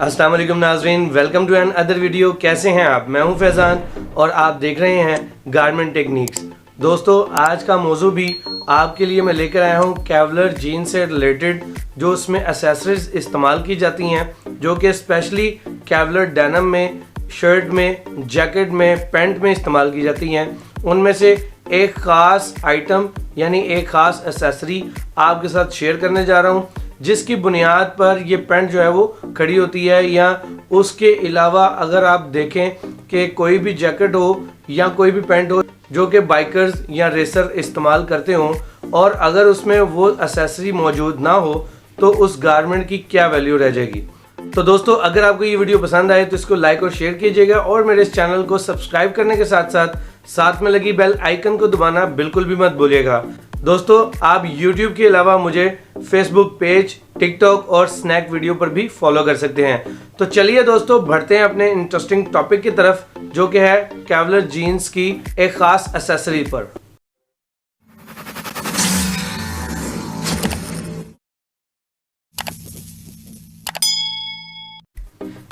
अस्सलाम वालेकुम नाज़रीन, welcome to another video. कैसे हैं आप? मैं हूं फैज़ान और आप देख रहे हैं गारमेंट टेक्निक्स। दोस्तों, आज का मौजू भी आपके लिए मैं लेकर आया हूं केवलर जीन्स से रिलेटेड, जो उसमें एसेसरीज इस्तेमाल की जाती हैं, जो कि स्पेशली केवलर डेनिम में, शर्ट में, जैकेट में, पैंट में इस्तेमाल की जाती हैं। उनमें से एक ख़ास आइटम यानी एक ख़ास एसेसरी आपके साथ शेयर करने जा रहा हूँ, जिसकी बुनियाद पर ये पैंट जो है वो खड़ी होती है। या उसके अलावा अगर आप देखें कि कोई भी जैकेट हो या कोई भी पैंट हो जो कि बाइकर्स या रेसर इस्तेमाल करते हों, और अगर उसमें वो एसेसरी मौजूद ना हो तो उस गारमेंट की क्या वैल्यू रह जाएगी। तो दोस्तों, अगर आपको ये वीडियो पसंद आए तो इसको लाइक और शेयर कीजिएगा, और मेरे इस चैनल को सब्सक्राइब करने के साथ साथ में लगी बेल आइकन को दबाना बिल्कुल भी मत भूलिएगा। दोस्तों, आप YouTube के अलावा मुझे Facebook पेज, TikTok और स्नैक वीडियो पर भी फॉलो कर सकते हैं। तो चलिए दोस्तों, बढ़ते हैं अपने इंटरेस्टिंग टॉपिक की तरफ, जो कि है केवलर जीन्स की एक खास एसेसरी पर।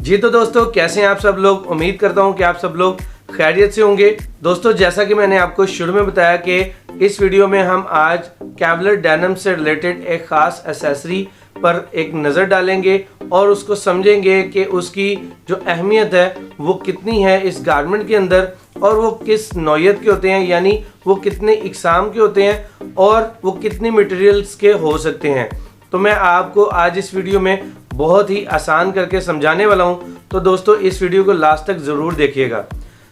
जी तो दोस्तों, कैसे हैं आप सब लोग? उम्मीद करता हूं कि आप सब लोग खैरियत से होंगे। दोस्तों, जैसा कि मैंने आपको शुरू में बताया कि इस वीडियो में हम आज केवलर डेनिम से रिलेटेड एक ख़ास एसेसरी पर एक नज़र डालेंगे और उसको समझेंगे कि उसकी जो अहमियत है वो कितनी है इस गारमेंट के अंदर, और वो किस नौयत के होते हैं, यानी वो कितने इकसाम के होते हैं और वो कितनी मटेरियल्स के हो सकते हैं। तो मैं आपको आज इस वीडियो में बहुत ही आसान करके समझाने वाला हूँ। तो दोस्तों, इस वीडियो को लास्ट तक ज़रूर देखिएगा।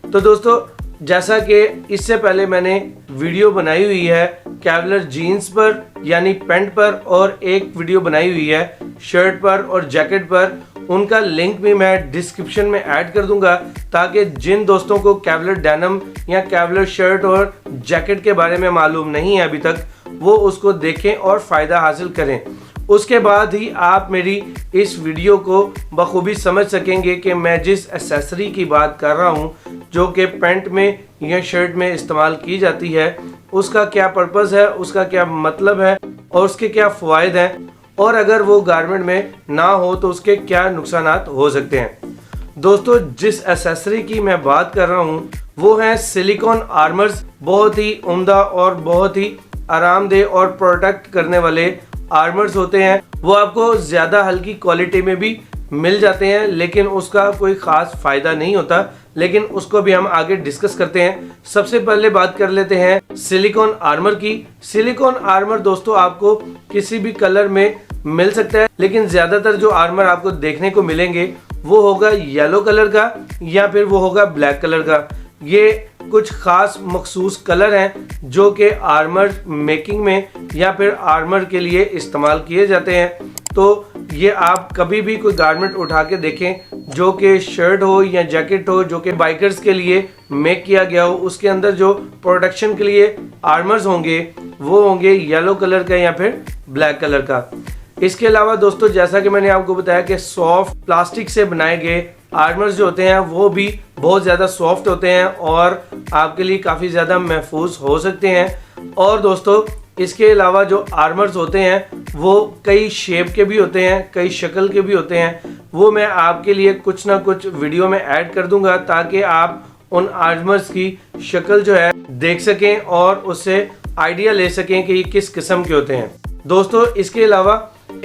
तो दोस्तों, जैसा कि इससे पहले मैंने वीडियो बनाई हुई है केवलर जीन्स पर यानी पैंट पर, और एक वीडियो बनाई हुई है शर्ट पर और जैकेट पर। उनका लिंक भी मैं डिस्क्रिप्शन में ऐड कर दूंगा, ताकि जिन दोस्तों को केवलर डेनिम या केवलर शर्ट और जैकेट के बारे में मालूम नहीं है अभी तक, वो उसको देखें और फ़ायदा हासिल करें। उसके बाद ही आप मेरी इस वीडियो को बखूबी समझ सकेंगे कि मैं जिस एसेसरी की बात कर रहा हूँ, जो कि पैंट में या शर्ट में इस्तेमाल की जाती है, उसका क्या पर्पज़ है, उसका क्या मतलब है और उसके क्या फ़वाइद हैं, और अगर वो गारमेंट में ना हो तो उसके क्या नुकसानात हो सकते हैं। दोस्तों, जिस एसेसरी की मैं बात कर रहा हूँ वो है सिलिकॉन आर्मर्स। बहुत ही उम्दा और बहुत ही आरामदेह और प्रोटेक्ट करने वाले आर्मर्स होते हैं। वो आपको ज़्यादा हल्की क्वालिटी में भी मिल जाते हैं, लेकिन उसका कोई ख़ास फ़ायदा नहीं होता, लेकिन उसको भी हम आगे डिस्कस करते हैं। सबसे पहले बात कर लेते हैं सिलिकॉन आर्मर की। सिलिकॉन आर्मर दोस्तों आपको किसी भी कलर में मिल सकता है, लेकिन ज़्यादातर जो आर्मर आपको देखने को मिलेंगे वो होगा येलो कलर का या फिर वो होगा ब्लैक कलर का। ये कुछ ख़ास मखसूस कलर हैं जो कि आर्मर मेकिंग में या फिर आर्मर के लिए इस्तेमाल किए जाते हैं। तो ये आप कभी भी कोई गारमेंट उठा के देखें जो कि शर्ट हो या जैकेट हो, जो कि बाइकर्स के लिए मेक किया गया हो, उसके अंदर जो प्रोटेक्शन के लिए आर्मर्स होंगे वो होंगे येलो कलर का या फिर ब्लैक कलर का। इसके अलावा दोस्तों, जैसा कि मैंने आपको बताया कि सॉफ्ट प्लास्टिक से बनाए गए आर्मर्स जो होते हैं वो भी बहुत ज़्यादा सॉफ्ट होते हैं और आपके लिए काफ़ी ज़्यादा महफूज हो सकते हैं। और दोस्तों, इसके अलावा जो आर्मर्स होते हैं वो कई शेप के भी होते हैं, कई शक्ल के भी होते हैं। वो मैं आपके लिए कुछ ना कुछ वीडियो में ऐड कर दूंगा, ताकि आप उन आर्मर्स की शक्ल जो है देख सकें और उससे आइडिया ले सकें कि ये किस किस्म के होते हैं। दोस्तों, इसके अलावा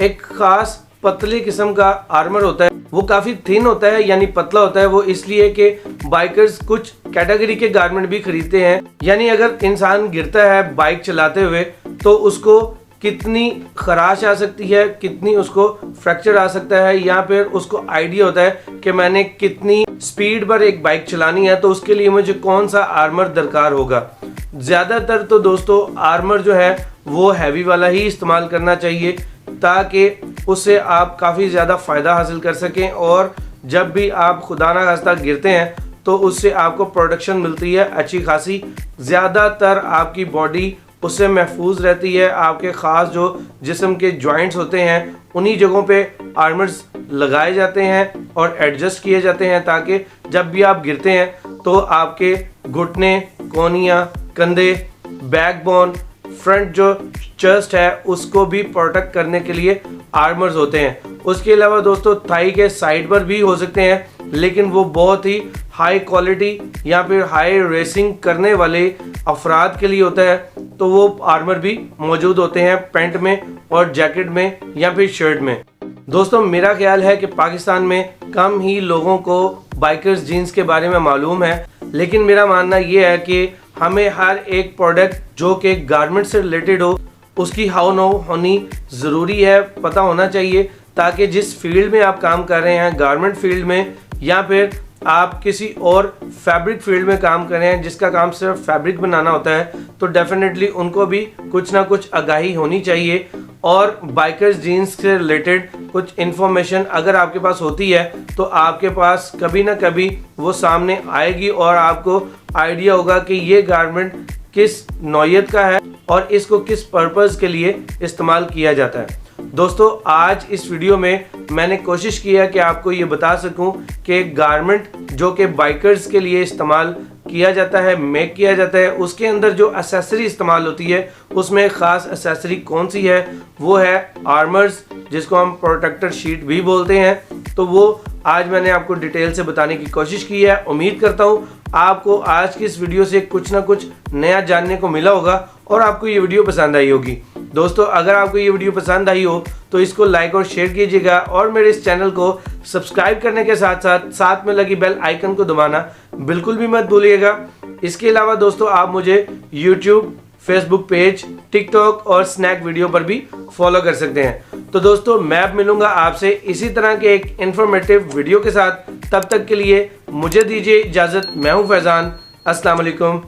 एक ख़ास पतली किस्म का आर्मर होता है। वो काफ़ी थिन होता है, यानी पतला होता है। वो इसलिए कि बाइकर्स कुछ कैटेगरी के गारमेंट भी खरीदते हैं, यानी अगर इंसान गिरता है बाइक चलाते हुए तो उसको कितनी खराश आ सकती है, कितनी उसको फ्रैक्चर आ सकता है, या फिर उसको आइडिया होता है कि मैंने कितनी स्पीड पर एक बाइक चलानी है, तो उसके लिए मुझे कौन सा आर्मर दरकार होगा। ज़्यादातर तो दोस्तों आर्मर जो है वो हैवी वाला ही इस्तेमाल करना चाहिए, ताकि उससे आप काफ़ी ज़्यादा फ़ायदा हासिल कर सकें, और जब भी आप खुदा ना खास्ता गिरते हैं तो उससे आपको प्रोटेक्शन मिलती है अच्छी खासी। ज़्यादातर आपकी बॉडी उससे महफूज रहती है। आपके ख़ास जो जिस्म के जॉइंट्स होते हैं उन्हीं जगहों पे आर्मर्स लगाए जाते हैं और एडजस्ट किए जाते हैं, ताकि जब भी आप गिरते हैं तो आपके घुटने, कोहनियाँ, कंधे, बैकबोन, फ्रंट जो चेस्ट है उसको भी प्रोटेक्ट करने के लिए आर्मर्स होते हैं। उसके अलावा दोस्तों थाई के साइड पर भी हो सकते हैं, लेकिन वो बहुत ही हाई क्वालिटी या फिर हाई रेसिंग करने वाले अफराद के लिए होता है, तो वो आर्मर भी मौजूद होते हैं पैंट में और जैकेट में या फिर शर्ट में। दोस्तों मेरा ख्याल है कि पाकिस्तान में कम ही लोगों को बाइकर्स जीन्स के बारे में मालूम है, लेकिन मेरा मानना ये है कि हमें हर एक प्रोडक्ट जो कि गारमेंट से रिलेटेड हो उसकी हाउ नो होनी ज़रूरी है, पता होना चाहिए, ताकि जिस फील्ड में आप काम कर रहे हैं, गारमेंट फील्ड में या फिर आप किसी और फैब्रिक फील्ड में काम कर रहे हैं जिसका काम सिर्फ फैब्रिक बनाना होता है, तो डेफिनेटली उनको भी कुछ ना कुछ आगाही होनी चाहिए। और बाइकर्स जीन्स से रिलेटेड कुछ इन्फॉर्मेशन अगर आपके पास होती है तो आपके पास कभी ना कभी वो सामने आएगी और आपको आइडिया होगा कि ये गारमेंट किस नौयत का है और इसको किस पर्पज़ के लिए इस्तेमाल किया जाता है। दोस्तों आज इस वीडियो में मैंने कोशिश किया कि आपको ये बता सकूं कि गारमेंट जो कि बाइकर्स के लिए इस्तेमाल किया जाता है, मेक किया जाता है, उसके अंदर जो एसेसरी इस्तेमाल होती है उसमें ख़ास एसेसरी कौन सी है, वो है आर्मर्स, जिसको हम प्रोटेक्टर शीट भी बोलते हैं। तो वो आज मैंने आपको डिटेल से बताने की कोशिश की है। उम्मीद करता हूँ आपको आज की इस वीडियो से कुछ ना कुछ नया जानने को मिला होगा और आपको ये वीडियो पसंद आई होगी। दोस्तों अगर आपको ये वीडियो पसंद आई हो तो इसको लाइक और शेयर कीजिएगा और मेरे इस चैनल को सब्सक्राइब करने के साथ साथ में लगी बेल आइकन को दबाना बिल्कुल भी मत भूलिएगा। इसके अलावा दोस्तों आप मुझे यूट्यूब, फेसबुक पेज, टिकटॉक और स्नैक वीडियो पर भी फॉलो कर सकते हैं। तो दोस्तों मैं अब मिलूंगा आपसे इसी तरह के एक इन्फॉर्मेटिव वीडियो के साथ। तब तक के लिए मुझे दीजिए इजाज़त। मैं हूं फैज़ान। अस्सलाम वालेकुम।